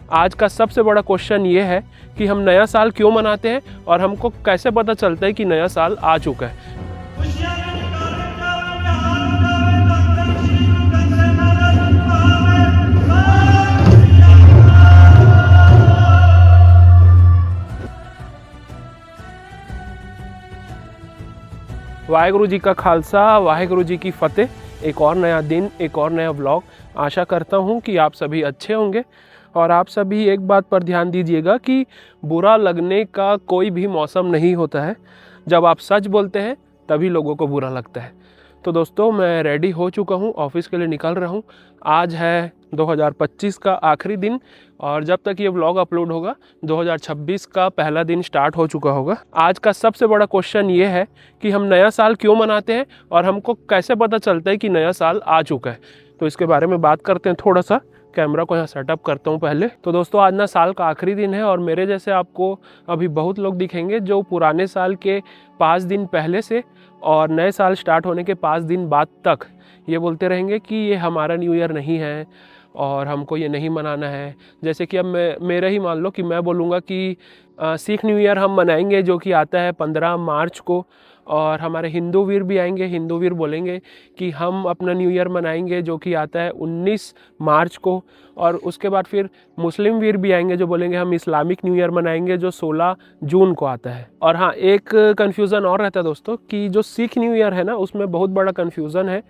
आज का सबसे बड़ा क्वेश्चन ये है कि हम नया साल क्यों मनाते हैं और हमको कैसे पता चलता है कि नया साल आ चुका है। वाहेगुरु जी का खालसा, वाहेगुरु जी की फतेह। एक और नया दिन, एक और नया व्लॉग। आशा करता हूँ कि आप सभी अच्छे होंगे और आप सभी एक बात पर ध्यान दीजिएगा कि बुरा लगने का कोई भी मौसम नहीं होता है। जब आप सच बोलते हैं तभी लोगों को बुरा लगता है। तो दोस्तों, मैं रेडी हो चुका हूँ, ऑफिस के लिए निकल रहा हूँ। आज है 2025 का आखिरी दिन और जब तक ये व्लॉग अपलोड होगा 2026 का पहला दिन स्टार्ट हो चुका होगा। आज का सबसे बड़ा क्वेश्चन ये है कि हम नया साल क्यों मनाते हैं और हमको कैसे पता चलता है कि नया साल आ चुका है। तो इसके बारे में बात करते हैं थोड़ा सा। कैमरा को यहाँ सेटअप करता हूँ पहले। तो दोस्तों, आज ना साल का आखिरी दिन है और मेरे जैसे आपको अभी बहुत लोग दिखेंगे जो पुराने साल के 5 दिन पहले से और नए साल स्टार्ट होने के 5 दिन बाद तक ये बोलते रहेंगे कि ये हमारा न्यू ईयर नहीं है और हमको ये नहीं मनाना है। जैसे कि अब मेरा ही मान लो कि मैं बोलूँगा कि सिख न्यू ईयर हम मनाएंगे जो कि आता है 15 मार्च को, और हमारे हिंदू वीर भी आएंगे, हिंदू वीर बोलेंगे कि हम अपना न्यू ईयर मनाएंगे जो कि आता है 19 मार्च को। और उसके बाद फिर मुस्लिम वीर भी आएंगे जो बोलेंगे हम इस्लामिक न्यू ईयर मनाएंगे जो 16 जून को आता है। और हाँ, एक कन्फ्यूज़न और रहता है दोस्तों कि जो सिख न्यू ईयर है ना, उसमें बहुत बड़ा कन्फ्यूज़न है।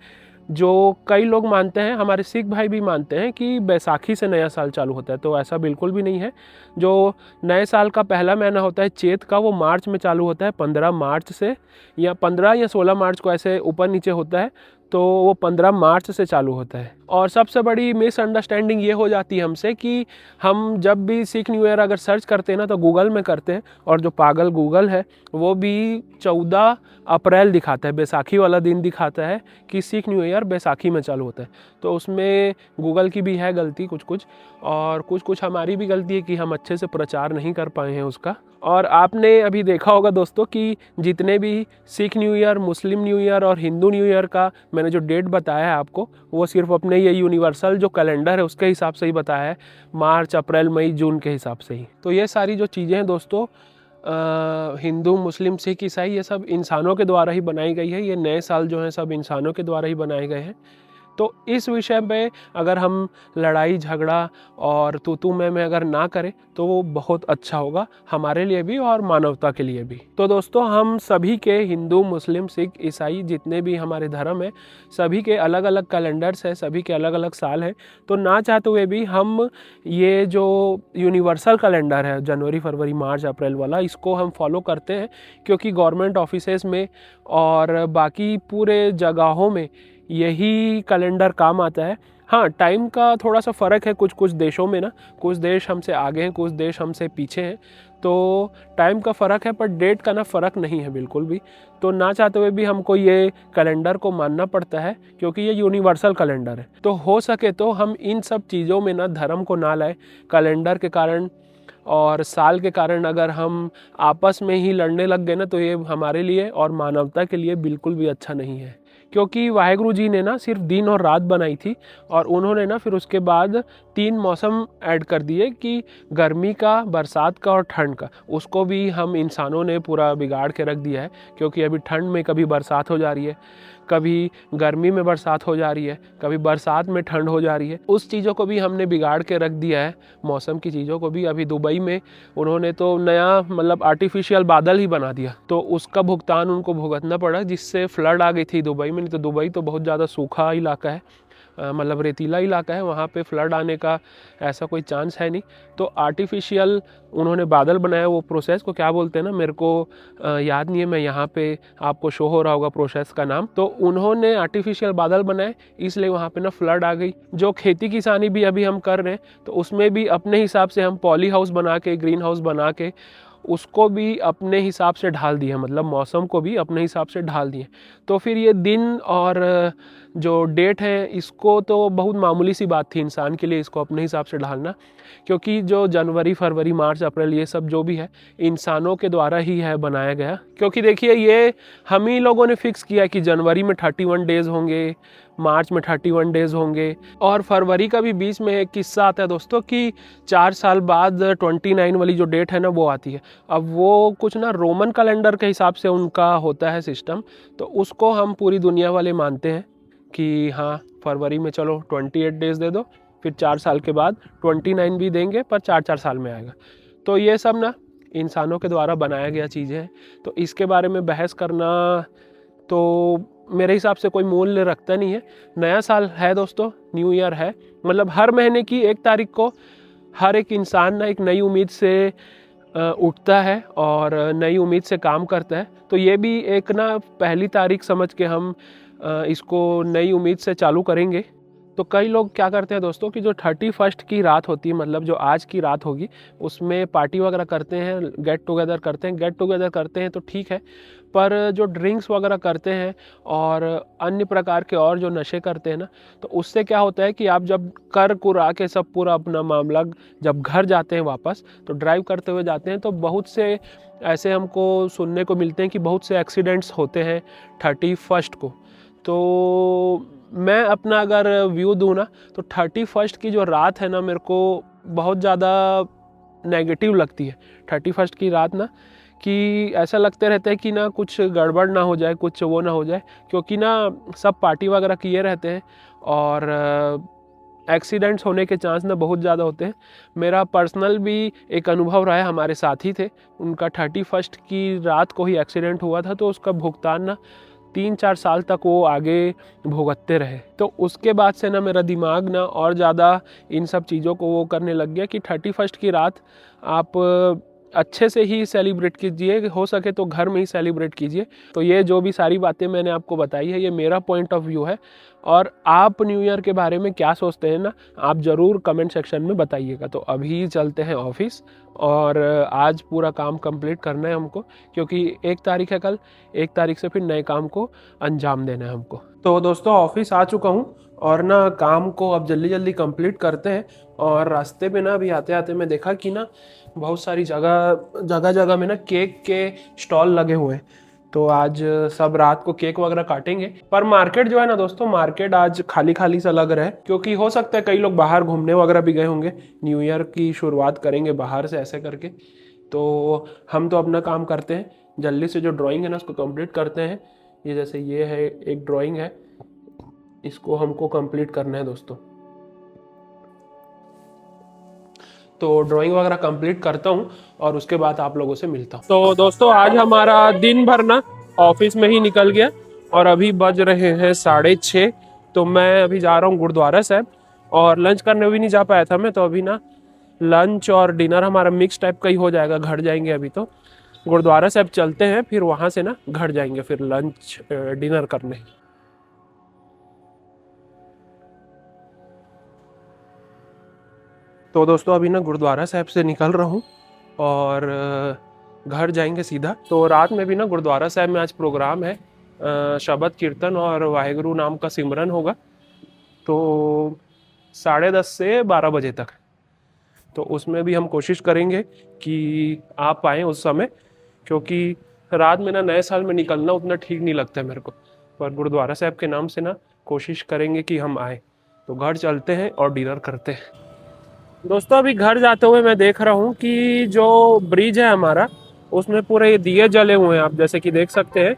जो कई लोग मानते हैं, हमारे सिख भाई भी मानते हैं कि बैसाखी से नया साल चालू होता है। तो ऐसा बिल्कुल भी नहीं है। जो नए साल का पहला महीना होता है चैत का, वो मार्च में चालू होता है 15 मार्च से, या 15 या 16 मार्च को ऐसे ऊपर नीचे होता है। तो वो 15 मार्च से चालू होता है। और सबसे बड़ी मिसअंडरस्टैंडिंग ये हो जाती है हमसे कि हम जब भी सिख न्यू ईयर अगर सर्च करते हैं ना तो गूगल में करते हैं, और जो पागल गूगल है वो भी 14 अप्रैल दिखाता है, बैसाखी वाला दिन दिखाता है कि सिख न्यू ईयर बैसाखी में चालू होता है। तो उसमें गूगल की भी है गलती कुछ कुछ, और कुछ कुछ हमारी भी गलती है कि हम अच्छे से प्रचार नहीं कर पाए हैं उसका। और आपने अभी देखा होगा दोस्तों कि जितने भी सिख न्यू ईयर, मुस्लिम न्यू ईयर और हिंदू न्यू ईयर का मैंने जो डेट बताया है आपको, वो सिर्फ अपने ये यूनिवर्सल जो कैलेंडर है उसके हिसाब से ही बताया है, मार्च, अप्रैल, मई, जून के हिसाब से ही। तो ये सारी जो चीज़ें हैं दोस्तों, हिंदू, मुस्लिम, सिख, ईसाई, ये सब इंसानों के द्वारा ही बनाई गई है। ये नए साल जो हैं सब इंसानों के द्वारा ही बनाए गए हैं। तो इस विषय पे अगर हम लड़ाई झगड़ा और तू मैं अगर ना करें तो वो बहुत अच्छा होगा हमारे लिए भी और मानवता के लिए भी। तो दोस्तों, हम सभी के, हिंदू, मुस्लिम, सिख, ईसाई, जितने भी हमारे धर्म है, सभी के अलग अलग कैलेंडर्स हैं, सभी के अलग अलग साल हैं। तो ना चाहते हुए भी हम ये जो यूनिवर्सल कैलेंडर है जनवरी, फरवरी, मार्च, अप्रैल वाला, इसको हम फॉलो करते हैं क्योंकि गवर्नमेंट ऑफिसेज में और बाकी पूरे जगहों में यही कैलेंडर काम आता है। हाँ, टाइम का थोड़ा सा फ़र्क है कुछ कुछ देशों में ना, कुछ देश हमसे आगे हैं, कुछ देश हमसे पीछे हैं। तो टाइम का फ़र्क है पर डेट का ना फ़र्क नहीं है बिल्कुल भी। तो ना चाहते हुए भी हमको ये कैलेंडर को मानना पड़ता है क्योंकि ये यूनिवर्सल कैलेंडर है। तो हो सके तो हम इन सब चीज़ों में ना धर्म को ना लाए। कैलेंडर के कारण और साल के कारण अगर हम आपस में ही लड़ने लग गए ना तो ये हमारे लिए और मानवता के लिए बिल्कुल भी अच्छा नहीं है। क्योंकि वाहेगुरु जी ने ना सिर्फ दिन और रात बनाई थी और उन्होंने ना फिर उसके बाद 3 मौसम ऐड कर दिए कि गर्मी का, बरसात का और ठंड का। उसको भी हम इंसानों ने पूरा बिगाड़ के रख दिया है क्योंकि अभी ठंड में कभी बरसात हो जा रही है, कभी गर्मी में बरसात हो जा रही है, कभी बरसात में ठंड हो जा रही है। उस चीज़ों को भी हमने बिगाड़ के रख दिया है, मौसम की चीज़ों को भी। अभी दुबई में उन्होंने तो नया मतलब आर्टिफिशियल बादल ही बना दिया, तो उसका भुगतान उनको भुगतना पड़ा जिससे फ्लड आ गई थी दुबई में। नहीं तो दुबई तो बहुत ज़्यादा सूखा इलाका है, मतलब रेतीला इलाका है, वहाँ पे फ्लड आने का ऐसा कोई चांस है नहीं। तो आर्टिफिशियल उन्होंने बादल बनाया, वो प्रोसेस को क्या बोलते हैं ना, मेरे को याद नहीं है, मैं यहाँ पे आपको शो हो रहा होगा प्रोसेस का नाम। तो उन्होंने आर्टिफिशियल बादल बनाए इसलिए वहाँ पे ना फ्लड आ गई। जो खेती किसानी भी अभी हम कर रहे हैं तो उसमें भी अपने हिसाब से हम पॉली हाउस बना के, ग्रीन हाउस बना के उसको भी अपने हिसाब से ढाल दिए, मतलब मौसम को भी अपने हिसाब से ढाल दिए। तो फिर ये दिन और जो डेट है इसको तो बहुत मामूली सी बात थी इंसान के लिए इसको अपने हिसाब से ढालना, क्योंकि जो जनवरी, फरवरी, मार्च, अप्रैल ये सब जो भी है इंसानों के द्वारा ही है बनाया गया। क्योंकि देखिए, ये हम ही लोगों ने फिक्स किया कि जनवरी में 31 डेज़ होंगे, मार्च में 31 डेज होंगे। और फरवरी का भी बीच में एक किस्सा आता है दोस्तों कि 4 साल बाद 29 वाली जो डेट है ना वो आती है। अब वो कुछ ना रोमन कैलेंडर के हिसाब से उनका होता है सिस्टम, तो उसको हम पूरी दुनिया वाले मानते हैं कि हाँ फरवरी में चलो 28 डेज दे दो, फिर 4 साल के बाद 29 भी देंगे पर 4-4 साल में आएगा। तो ये सब ना इंसानों के द्वारा बनाया गया चीज़ें हैं, तो इसके बारे में बहस करना तो मेरे हिसाब से कोई मूल्य रखता नहीं है। नया साल है दोस्तों, न्यू ईयर है, मतलब हर महीने की 1 तारीख को हर एक इंसान ना एक नई उम्मीद से उठता है और नई उम्मीद से काम करता है। तो ये भी एक ना पहली तारीख समझ के हम इसको नई उम्मीद से चालू करेंगे। तो कई लोग क्या करते हैं दोस्तों कि जो 31 की रात होती है, मतलब जो आज की रात होगी, उसमें पार्टी वगैरह करते हैं, गेट टुगेदर करते हैं। गेट टुगेदर करते हैं तो ठीक है, पर जो ड्रिंक्स वगैरह करते हैं और अन्य प्रकार के और जो नशे करते हैं ना, तो उससे क्या होता है कि आप जब कर कुरा के सब पूरा अपना मामला जब घर जाते हैं वापस, तो ड्राइव करते हुए जाते हैं, तो बहुत से ऐसे हमको सुनने को मिलते हैं कि बहुत से एक्सीडेंट्स होते हैं 31 को। तो मैं अपना अगर व्यू दूँ ना, तो 31 की जो रात है ना मेरे को बहुत ज़्यादा नेगेटिव लगती है। 31 की रात ना कि ऐसा लगते रहता है कि ना कुछ गड़बड़ ना हो जाए, कुछ वो ना हो जाए, क्योंकि ना सब पार्टी वगैरह किए रहते हैं और एक्सीडेंट्स होने के चांस ना बहुत ज़्यादा होते हैं। मेरा पर्सनल भी एक अनुभव रहा है, हमारे साथी थे, उनका 31 की रात को ही एक्सीडेंट हुआ था, तो उसका भुगतान ना 3-4 साल तक वो आगे भुगतते रहे। तो उसके बाद से ना मेरा दिमाग ना और ज़्यादा इन सब चीज़ों को वो करने लग गया कि 31 की रात आप अच्छे से ही सेलिब्रेट कीजिए, हो सके तो घर में ही सेलिब्रेट कीजिए। तो ये जो भी सारी बातें मैंने आपको बताई है, ये मेरा पॉइंट ऑफ व्यू है, और आप न्यू ईयर के बारे में क्या सोचते हैं ना, आप ज़रूर कमेंट सेक्शन में बताइएगा। तो अभी चलते हैं ऑफिस, और आज पूरा काम कंप्लीट करना है हमको, क्योंकि 1 तारीख है कल, 1 तारीख से फिर नए काम को अंजाम देना है हमको। तो दोस्तों ऑफिस आ चुका हूँ और ना काम को अब जल्दी जल्दी कंप्लीट करते हैं। और रास्ते पे ना अभी आते आते मैं देखा कि ना बहुत सारी जगह में ना केक के स्टॉल लगे हुए हैं। तो आज सब रात को केक वगैरह काटेंगे। पर मार्केट जो है ना दोस्तों, मार्केट आज खाली खाली सा लग रहा है, क्योंकि हो सकता है कई लोग बाहर घूमने वगैरह भी गए होंगे। न्यू ईयर की शुरुआत करेंगे बाहर से ऐसे करके। तो हम तो अपना काम करते हैं, जल्दी से जो ड्राइंग है ना उसको कंप्लीट करते हैं। ये जैसे ये है एक ड्राइंग है, इसको हमको कंप्लीट करना है दोस्तों। तो ड्राइंग वगैरह कंप्लीट करता हूँ और उसके बाद आप लोगों से मिलता हूँ। तो दोस्तों आज हमारा दिन भर ना ऑफिस में ही निकल गया और अभी बज रहे हैं 6:30। तो मैं अभी जा रहा हूँ गुरुद्वारा साहब, और लंच करने भी नहीं जा पाया था मैं, तो अभी ना लंच और डिनर हमारा मिक्स टाइप का ही हो जाएगा। घर जाएंगे अभी, तो गुरुद्वारा साहब चलते हैं, फिर वहाँ से ना घर जाएंगे फिर लंच डिनर करने। तो दोस्तों अभी ना गुरुद्वारा साहब से निकल रहा हूँ और घर जाएंगे सीधा। तो रात में भी ना गुरुद्वारा साहब में आज प्रोग्राम है, शबद कीर्तन और वाहेगुरु नाम का सिमरन होगा, तो 10:30 से 12 बजे तक। तो उसमें भी हम कोशिश करेंगे कि आप आएँ उस समय, क्योंकि रात में ना नए साल में निकलना उतना ठीक नहीं लगता है मेरे को। पर गुरुद्वारा साहब के नाम से ना कोशिश करेंगे कि हम आए। तो घर चलते हैं और डिनर करते हैं। दोस्तों अभी घर जाते हुए मैं देख रहा हूँ कि जो ब्रिज है हमारा, उसमें पूरे ये दिए जले हुए हैं, आप जैसे कि देख सकते हैं।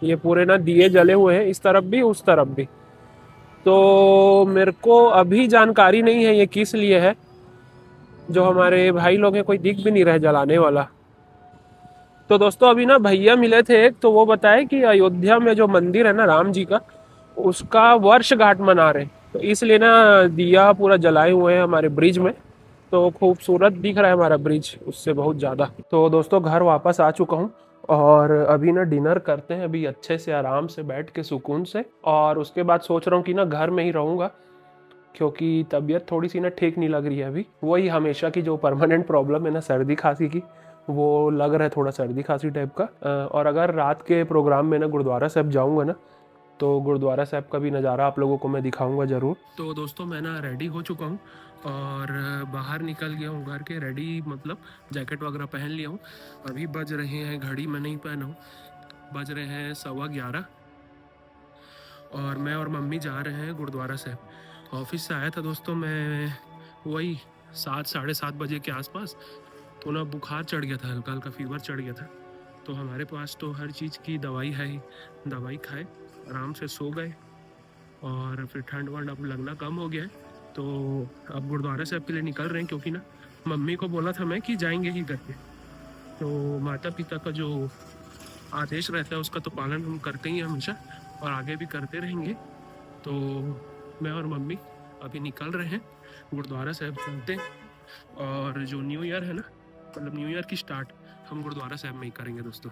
ये पूरे ना दिए जले हुए हैं, इस तरफ भी उस तरफ भी। तो मेरे को अभी जानकारी नहीं है ये किस लिए है। जो हमारे भाई लोग हैं कोई दिख भी नहीं रहा जलाने वाला। तो दोस्तों अभी ना भैया मिले थे एक, तो वो बताए कि अयोध्या में जो मंदिर है ना राम जी का, उसका वर्षगांठ मना रहे, तो इसलिए ना दिया पूरा जलाए हुए हैं हमारे ब्रिज में। तो खूबसूरत दिख रहा है हमारा ब्रिज उससे बहुत ज़्यादा। तो दोस्तों घर वापस आ चुका हूँ और अभी ना डिनर करते हैं अभी अच्छे से आराम से बैठ के सुकून से। और उसके बाद सोच रहा हूँ कि ना घर में ही रहूँगा, क्योंकि तबीयत थोड़ी सी ना ठीक नहीं लग रही है अभी। वही हमेशा की जो परमानेंट प्रॉब्लम है ना सर्दी खांसी की, वो लग रहा है थोड़ा सर्दी खांसी टाइप का। और अगर रात के प्रोग्राम में ना गुरुद्वारा साहब जाऊँगा ना, तो गुरुद्वारा साहब का भी नज़ारा आप लोगों को मैं दिखाऊंगा ज़रूर। तो दोस्तों मैं ना रेडी हो चुका हूँ और बाहर निकल गया हूँ घर के, रेडी मतलब जैकेट वगैरह पहन लिया हूँ। अभी बज रहे हैं, घड़ी में नहीं पहना हूँ, बज रहे हैं 11:15। और मैं और मम्मी जा रहे हैं गुरुद्वारा साहब। ऑफिस से आया था दोस्तों मैं वही 7 साढ़े 7 बजे के आसपास। तो ना बुखार चढ़ गया था, हल्का हल्का फीवर चढ़ गया था। तो हमारे पास तो हर चीज़ की दवाई है ही, दवाई खाए, आराम से सो गए और फिर ठंड वंड अब लगना कम हो गया है। तो अब गुरुद्वारा साहब के लिए निकल रहे हैं, क्योंकि ना मम्मी को बोला था मैं कि जाएंगे ही करके। तो माता पिता का जो आदेश रहता है उसका तो पालन हम करते ही हैं हमेशा, और आगे भी करते रहेंगे। तो मैं और मम्मी अभी निकल रहे हैं, गुरुद्वारा साहब चलते हैं। और जो न्यू ईयर है ना, मतलब न्यू ईयर की स्टार्ट हम गुरुद्वारा साहब में ही करेंगे दोस्तों।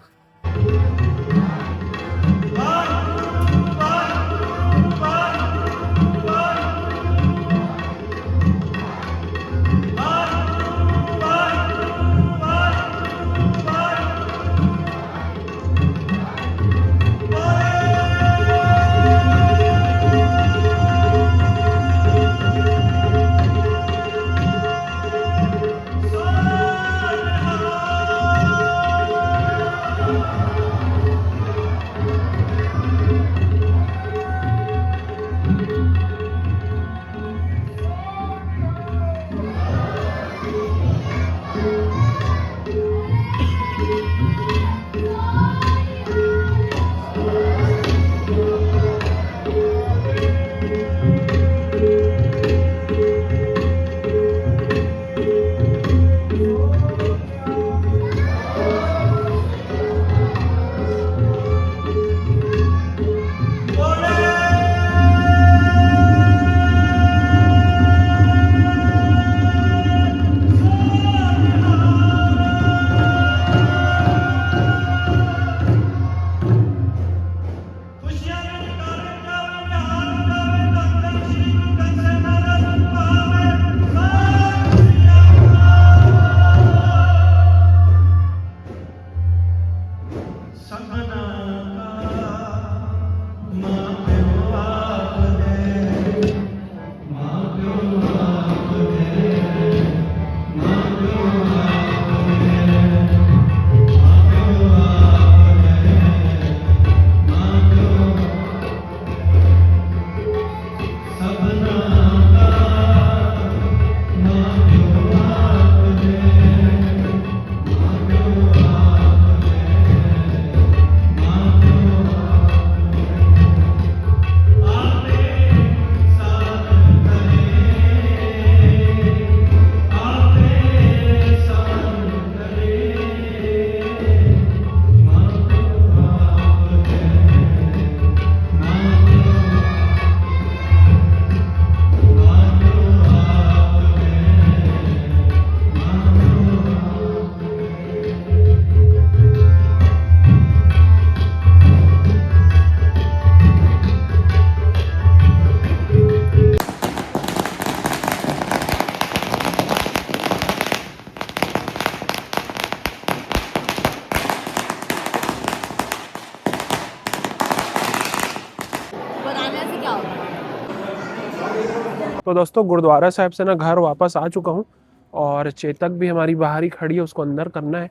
तो दोस्तों गुरुद्वारा साहब से ना घर वापस आ चुका हूँ, और चेतक भी हमारी बाहर ही खड़ी है, उसको अंदर करना है।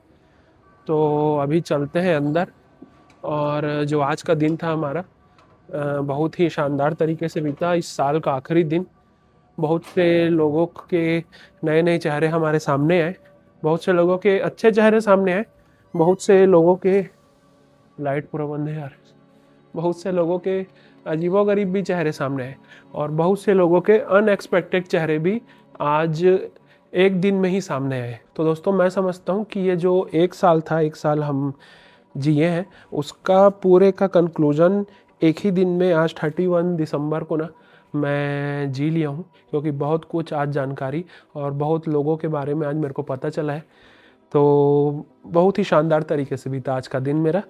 तो अभी चलते हैं अंदर। और जो आज का दिन था हमारा बहुत ही शानदार तरीके से बीता। इस साल का आखिरी दिन, बहुत से लोगों के नए नए चेहरे हमारे सामने आए, बहुत से लोगों के अच्छे चेहरे सामने आए, बहुत से लोगों के लाइट पूरा बंद है यार, बहुत से लोगों के अजीबोगरीब भी चेहरे सामने आए, और बहुत से लोगों के अनएक्सपेक्टेड चेहरे भी आज एक दिन में ही सामने आए। तो दोस्तों मैं समझता हूँ कि ये जो 1 साल था, 1 साल हम जिए हैं, उसका पूरे का कंक्लूजन एक ही दिन में आज 31 दिसंबर को ना मैं जी लिया हूँ। क्योंकि बहुत कुछ आज जानकारी और बहुत लोगों के बारे में आज मेरे को पता चला है। तो बहुत ही शानदार तरीके से बीता आज का दिन मेरा।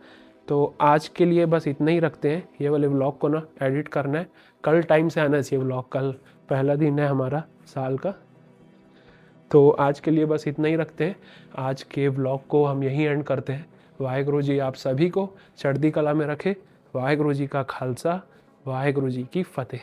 तो आज के लिए बस इतना ही रखते हैं। ये वाले व्लॉग को ना एडिट करना है, कल टाइम से आना चाहिए व्लॉग, कल पहला दिन है हमारा साल का। तो आज के लिए बस इतना ही रखते हैं। आज के व्लॉग को हम यहीं एंड करते हैं। वाहेगुरु जी आप सभी को चढ़ती कला में रखे। वाहेगुरु जी का खालसा, वाहेगुरु जी की फतेह।